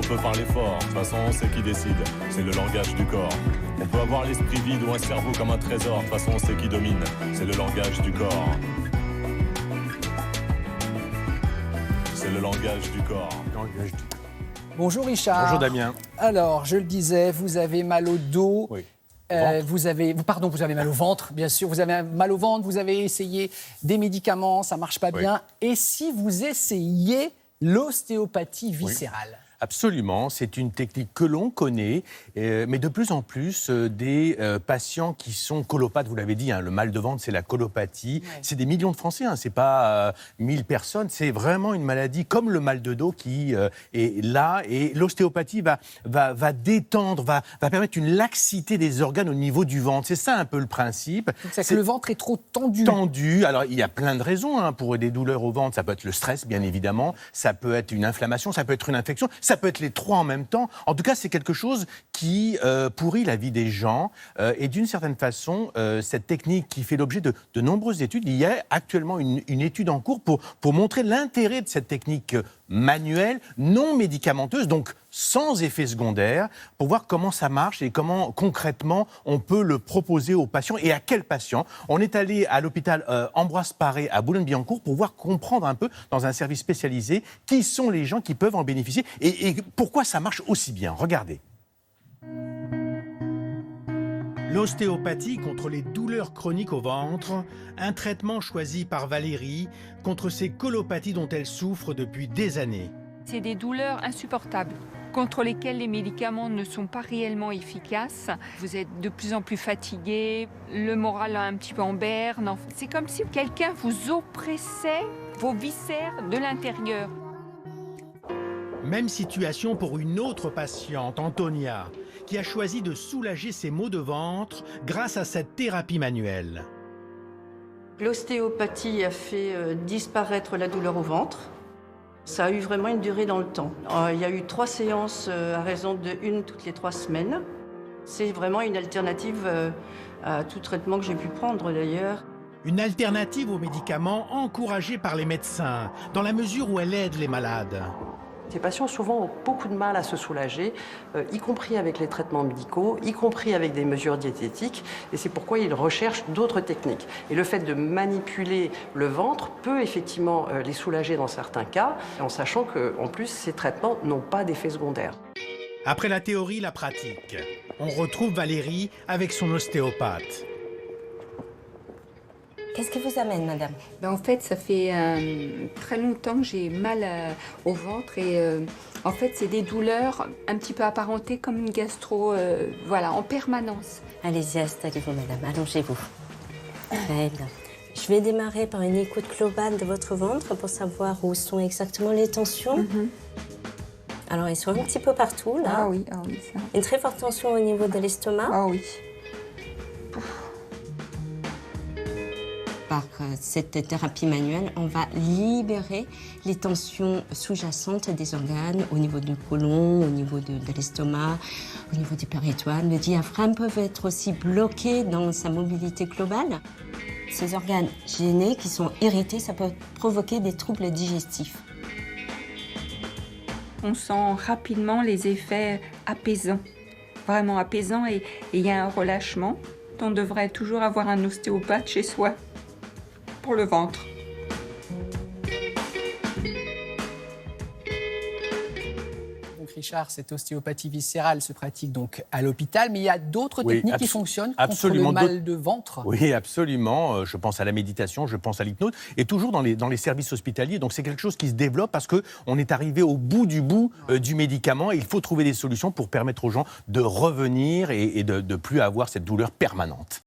peut faire l'effort. De toute façon, c'est qui décide. C'est le langage du corps. On peut avoir l'esprit vide ou un cerveau comme un trésor. De toute façon, c'est qui domine. C'est le langage du corps. C'est le langage du corps. Bonjour Richard. Bonjour Damien. Alors, je le disais, vous avez mal au dos. Oui. Vous avez mal au ventre, bien sûr. Vous avez mal au ventre, vous avez essayé des médicaments, ça ne marche pas bien. Et si vous essayiez l'ostéopathie viscérale ? Absolument, c'est une technique que l'on connaît, mais de plus en plus des patients qui sont colopathes, vous l'avez dit, le mal de ventre, c'est la colopathie. Ouais. C'est des millions de Français, c'est pas 1000 personnes, c'est vraiment une maladie comme le mal de dos qui est là. Et l'ostéopathie va détendre, va permettre une laxité des organes au niveau du ventre. C'est ça un peu le principe. Donc c'est que le ventre est trop tendu. Tendu, alors il y a plein de raisons pour des douleurs au ventre. Ça peut être le stress, bien évidemment, ça peut être une inflammation, ça peut être une infection, ça peut être les trois en même temps. En tout cas, c'est quelque chose qui pourrit la vie des gens. Et d'une certaine façon, cette technique qui fait l'objet de nombreuses études, il y a actuellement une étude en cours pour montrer l'intérêt de cette technique manuelle, non médicamenteuse, donc sans effet secondaire, pour voir comment ça marche et comment concrètement on peut le proposer aux patients et à quels patients. On est allé à l'hôpital Ambroise Paré à Boulogne-Billancourt pour voir comprendre un peu dans un service spécialisé qui sont les gens qui peuvent en bénéficier et pourquoi ça marche aussi bien. Regardez. L'ostéopathie contre les douleurs chroniques au ventre, un traitement choisi par Valérie contre ces colopathies dont elle souffre depuis des années. C'est des douleurs insupportables contre lesquelles les médicaments ne sont pas réellement efficaces. Vous êtes de plus en plus fatigué, le moral un petit peu en berne. C'est comme si quelqu'un vous oppressait vos viscères de l'intérieur. Même situation pour une autre patiente, Antonia, qui a choisi de soulager ses maux de ventre grâce à cette thérapie manuelle. L'ostéopathie a fait disparaître la douleur au ventre. Ça a eu vraiment une durée dans le temps. Il y a eu 3 séances à raison de 1 toutes les 3 semaines. C'est vraiment une alternative à tout traitement que j'ai pu prendre d'ailleurs. Une alternative aux médicaments encouragée par les médecins, dans la mesure où elle aide les malades. Ces patients souvent ont beaucoup de mal à se soulager, y compris avec les traitements médicaux, y compris avec des mesures diététiques, et c'est pourquoi ils recherchent d'autres techniques. Et le fait de manipuler le ventre peut effectivement les soulager dans certains cas, en sachant qu'en plus, ces traitements n'ont pas d'effet secondaire. Après la théorie, la pratique. On retrouve Valérie avec son ostéopathe. Qu'est-ce qui vous amène, madame ? En fait, ça fait très longtemps que j'ai mal au ventre et en fait, c'est des douleurs un petit peu apparentées comme une gastro, en permanence. Allez-y, installez-vous, madame, allongez-vous. Très bien. Je vais démarrer par une écoute globale de votre ventre pour savoir où sont exactement les tensions. Alors, ils sont un petit peu partout, là. Ah oui, ça. Une très forte tension au niveau de l'estomac. Ah oui. Par cette thérapie manuelle, on va libérer les tensions sous-jacentes des organes au niveau du côlon, au niveau de l'estomac, au niveau du péritoine. Le diaphragme peut être aussi bloqué dans sa mobilité globale. Ces organes gênés qui sont irrités, ça peut provoquer des troubles digestifs. On sent rapidement les effets apaisants, vraiment apaisants, et il y a un relâchement. On devrait toujours avoir un ostéopathe chez soi. Pour le ventre. Donc Richard, cette ostéopathie viscérale se pratique donc à l'hôpital, mais il y a d'autres techniques qui fonctionnent contre le mal de ventre. Oui, absolument. Je pense à la méditation, je pense à l'hypnose, et toujours dans les services hospitaliers. Donc c'est quelque chose qui se développe parce qu'on est arrivé au bout du médicament et il faut trouver des solutions pour permettre aux gens de revenir et de ne plus avoir cette douleur permanente.